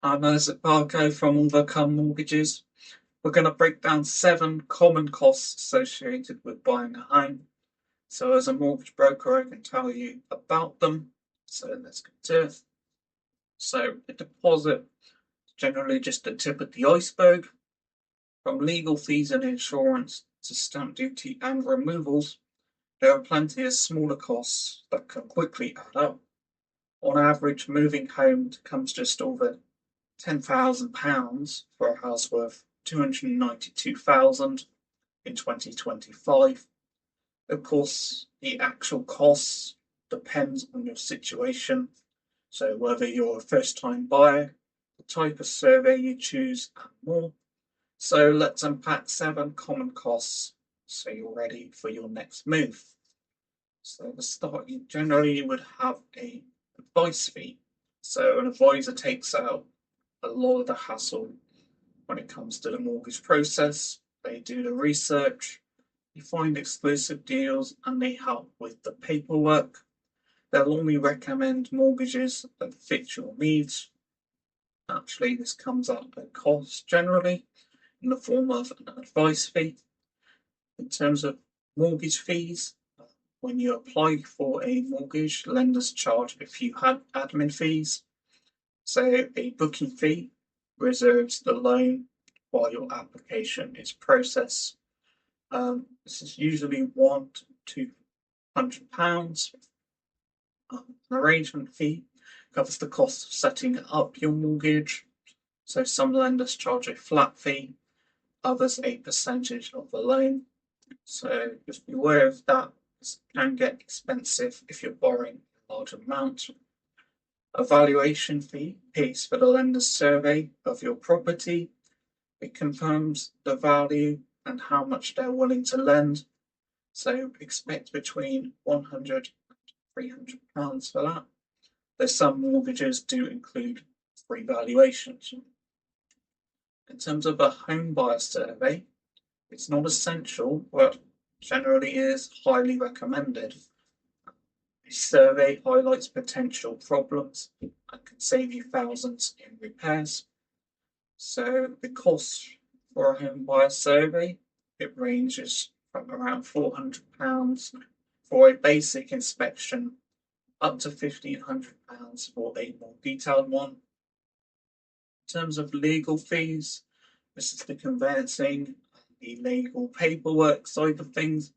I'm Isaac Barco from Overcome Mortgages. We're going to break down 7 common costs associated with buying a home. So as a mortgage broker, I can tell you about them. So let's get to it. So a deposit is generally just the tip of the iceberg. From legal fees and insurance to stamp duty and removals, there are plenty of smaller costs that can quickly add up. On average, moving home comes just over £10,000 for a house worth 292,000 in 2025. Of course, the actual costs depends on your situation. So whether you're a first-time buyer, the type of survey you choose, and more. So let's unpack 7 common costs so you're ready for your next move. So to start, you generally would have an advice fee. So an advisor takes out a lot of the hassle when it comes to the mortgage process. They do the research, they find exclusive deals, and they help with the paperwork. They'll only recommend mortgages that fit your needs. Actually, this comes at a cost generally in the form of an advice fee. In terms of mortgage fees, when you apply for a mortgage, lenders charge a few admin fees. So a booking fee reserves the loan while your application is processed. This is usually £100 to £200. An arrangement fee covers the cost of setting up your mortgage. So some lenders charge a flat fee, others a percentage of the loan. So just be aware of that. It can get expensive if you're borrowing a large amount. A valuation fee pays for the lender's survey of your property. It confirms the value and how much they're willing to lend. So expect between £100 and £300 for that. Though some mortgages do include free valuations. In terms of a home buyer survey, it's not essential, but generally is highly recommended. A survey highlights potential problems and can save you thousands in repairs. So the cost for a home buyer survey, it ranges from around £400 for a basic inspection up to £1,500 for a more detailed one. In terms of legal fees, this is the conveyancing, the legal paperwork side of things,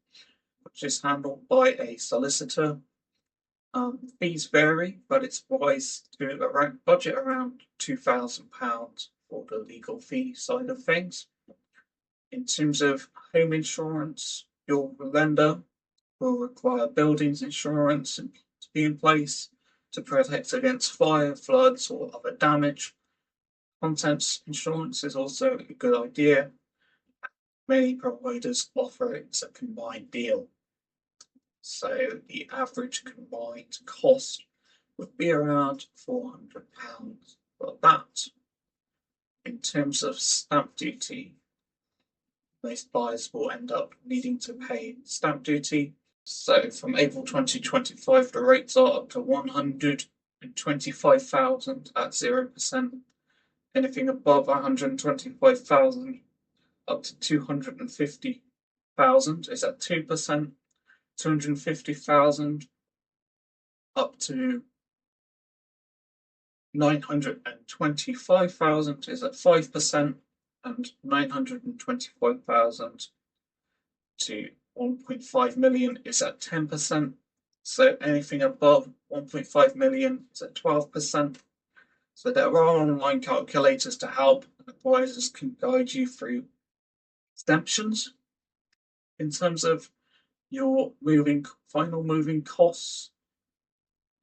which is handled by a solicitor. Fees vary, but it's wise to budget around £2,000 for the legal fee side of things. In terms of home insurance, your lender will require buildings insurance to be in place to protect against fire, floods, or other damage. Contents insurance is also a good idea. Many providers offer it as a combined deal. So the average combined cost would be around £400 for that. In terms of stamp duty, most buyers will end up needing to pay stamp duty. So from April 2025, the rates are up to 125,000 at 0%. Anything above 125,000 up to 250,000 is at 2%. 250,000 up to 925,000 is at 5%, and 925,000 to 1.5 million is at 10%. So anything above 1.5 million is at 12%. So there are online calculators to help, and advisors can guide you through exemptions. In terms of your final moving costs,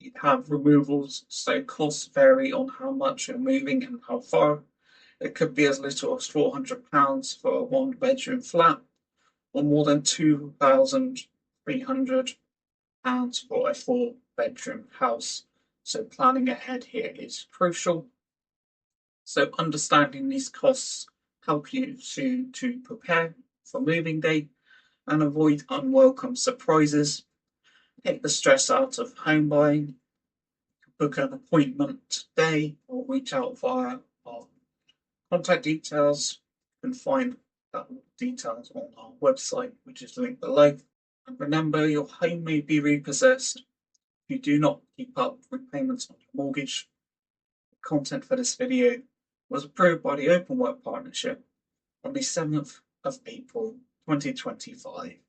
you have removals, so costs vary on how much you're moving and how far. It could be as little as £400 for a 1-bedroom flat, or more than £2,300 for a 4-bedroom house. So planning ahead here is crucial. So understanding these costs help you to prepare for moving day and avoid unwelcome surprises. Take the stress out of home buying. Book an appointment today or reach out via Contact details, you can find that details on our website, which is linked below. And remember, your home may be repossessed if you do not keep up repayments on your mortgage. The content for this video was approved by the Openwork Partnership on the 7th of April 2025.